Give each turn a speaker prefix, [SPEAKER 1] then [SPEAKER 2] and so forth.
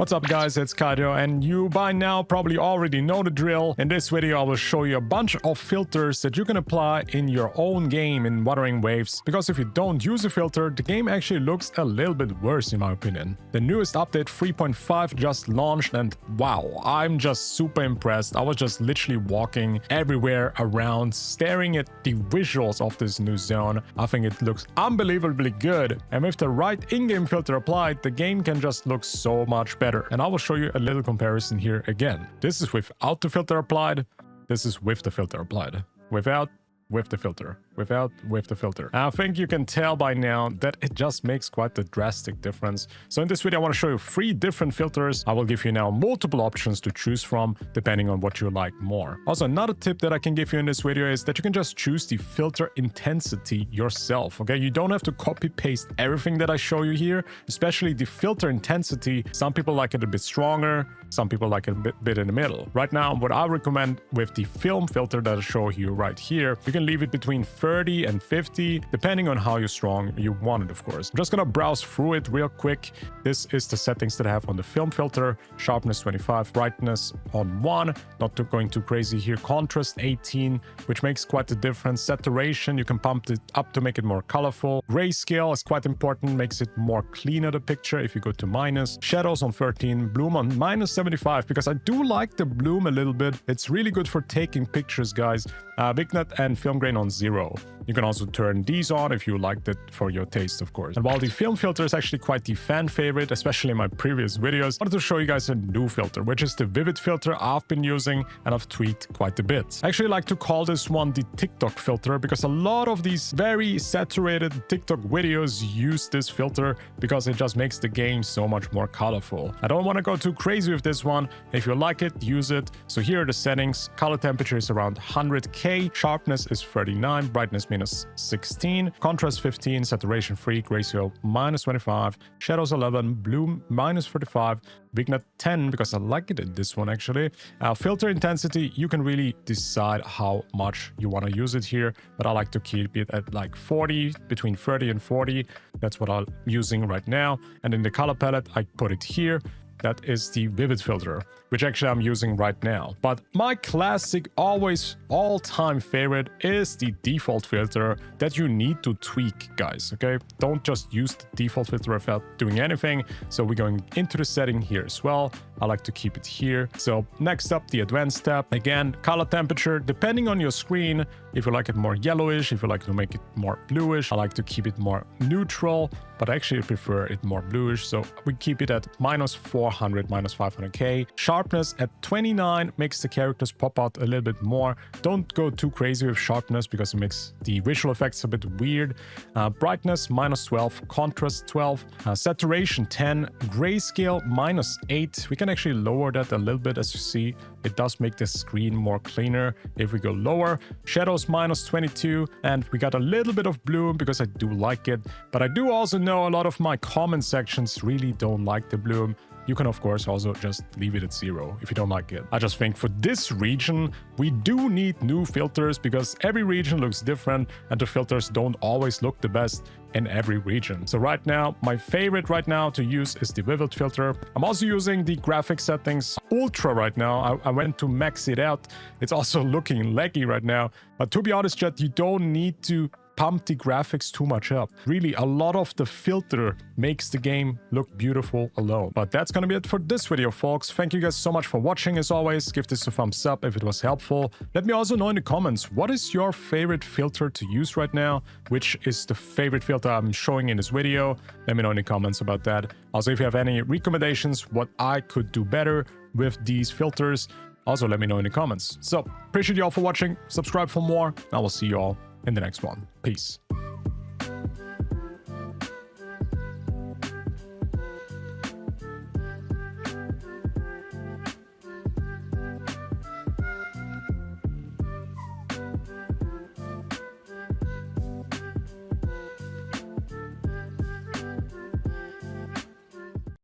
[SPEAKER 1] What's up guys, it's Kydro, and you by now probably already know the drill. In this video I will show you a bunch of filters that you can apply in your own game in Wuthering Waves, because if you don't use a filter, the game actually looks a little bit worse in my opinion. The newest update 3.5 just launched and wow, I'm just super impressed. I was just literally walking everywhere around staring at the visuals of this new zone. I think it looks unbelievably good, and with the right in-game filter applied, the game can just look so much better. And I will show you a little comparison here again. This is without the filter applied. This is with the filter applied. Without, with the filter. Without, with the filter. I think you can tell by now that it just makes quite a drastic difference. So in this video I want to show you 3 different filters. I will give you now multiple options to choose from depending on what you like more. Also, another tip that I can give you in this video is that you can just choose the filter intensity yourself. Okay, you don't have to copy paste everything that I show you here, especially the filter intensity. Some people like it a bit stronger, some people like it a bit in the middle. Right now, what I recommend with the film filter that I show you right here, you can leave it between 30 and 50, depending on how strong you want it, of course. I'm just gonna browse through it real quick. This is the settings that I have on the film filter. Sharpness 25, brightness on 1, not going too crazy here. Contrast 18, which makes quite a difference. Saturation, you can pump it up to make it more colorful. Grayscale is quite important, makes it more cleaner, the picture, if you go to minus. Shadows on 13, bloom on minus 75, because I do like the bloom a little bit. It's really good for taking pictures, guys. Vignette and film grain on 0. You can also turn these on if you liked it for your taste, of course. And while the film filter is actually quite the fan favorite, especially in my previous videos, I wanted to show you guys a new filter, which is the vivid filter I've been using and I've tweaked quite a bit. I actually like to call this one the TikTok filter, because a lot of these very saturated TikTok videos use this filter because it just makes the game so much more colorful. I don't want to go too crazy with this one. If you like it, use it. So here are the settings. Color temperature is around 100K, sharpness is 39, brightness minus 16, contrast 15, saturation free, grayscale minus 25, shadows 11, bloom minus 35, vignette 10, because I like it in this one actually. Filter intensity, you can really decide how much you want to use it here, but I like to keep it at like 40, between 30 and 40. That's what I'm using right now. And in the color palette, I put it here. That is the vivid filter, which actually I'm using right now. But my classic, always all-time favorite is the default filter that you need to tweak, guys, okay? Don't just use the default filter without doing anything. So we're going into the setting here as well. I like to keep it here. So next up, the advanced tab. Again, color temperature, depending on your screen. If you like it more yellowish, if you like to make it more bluish, I like to keep it more neutral, but I actually prefer it more bluish. So we keep it at minus 400, minus 500K. Sharpness at 29 makes the characters pop out a little bit more. Don't go too crazy with sharpness because it makes the visual effects a bit weird. Brightness minus 12, contrast 12, saturation 10, grayscale minus 8. We can actually lower that a little bit. As you see, it does make the screen more cleaner if we go lower. Shadows minus 22, and we got a little bit of bloom because I do like it, but I do also know a lot of my comment sections really don't like the bloom. You can of course also just leave it at 0 if you don't like it. I just think for this region, we do need new filters because every region looks different and the filters don't always look the best in every region. So right now, my favorite right now to use is the vivid filter. I'm also using the graphic settings ultra right now. I went to max it out. It's also looking laggy right now. But to be honest, chat, you don't need to pump the graphics too much up. Really, a lot of the filter makes the game look beautiful alone. But that's gonna be it for this video, folks. Thank you guys so much for watching. As always, give this a thumbs up if it was helpful. Let me also know in the comments, what is your favorite filter to use right now? Which is the favorite filter I'm showing in this video? Let me know in the comments about that. Also, if you have any recommendations, what I could do better with these filters, also let me know in the comments. So, appreciate you all for watching. Subscribe for more. I will see you all in the next one. Peace.